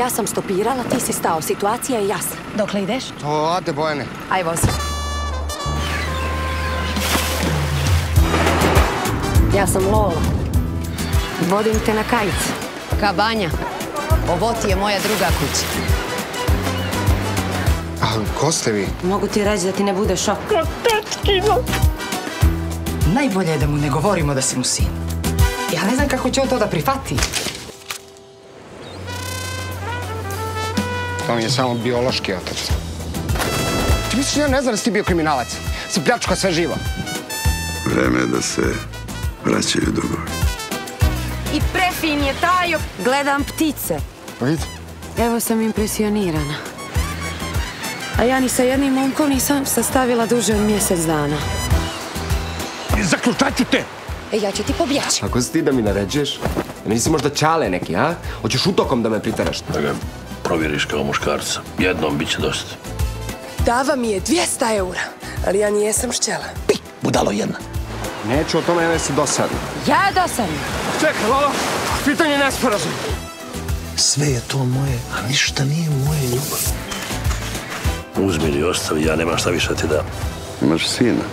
Ja sam stopirala, ti si stao. Situacija je jasna. Dokle ideš? Ode, Bojane. Aj, vozi. Ja sam Lola. Vodim te na Kajic. Ka Banja. Ovo ti je moja druga kuća. A ko ste vi? Mogu ti reći da ti ne bude šok. Najbolje je da mu ne govorimo da si mu sin. Ja ne znam kako će on to da prihvati. To mi je samo biološki otac. Ti misliš ja ne znam da si ti bio kriminalac? Si pljačkao sve živo. Vreme je da se vraćaju dugovi. I prefin je Tajo. Gledam ptice. Vidi. Evo sam impresionirana. A ja ni sa jednim momkom nisam sastavila duže od mjesec dana. Zaključat ću te! Ja ću ti pobjeći. Ako si ti da mi naređuješ? Nisi možda čale neki, a? Hoćeš utokom da me priteraš? Da ga provjeriš kao muškarca. Jednom bit će dosta. Dava mi je 200 eura, ali ja nijesam šćela. Budalo jedna. Neću o tome, ne si dosadno. Ja je dosadno. Čekaj, Lola, pitanje nesporazum. Sve je to moje, a ništa nije moje, ljubav. Uzmi ili ostavi, ja nemam šta više ti dam. Imaš sina.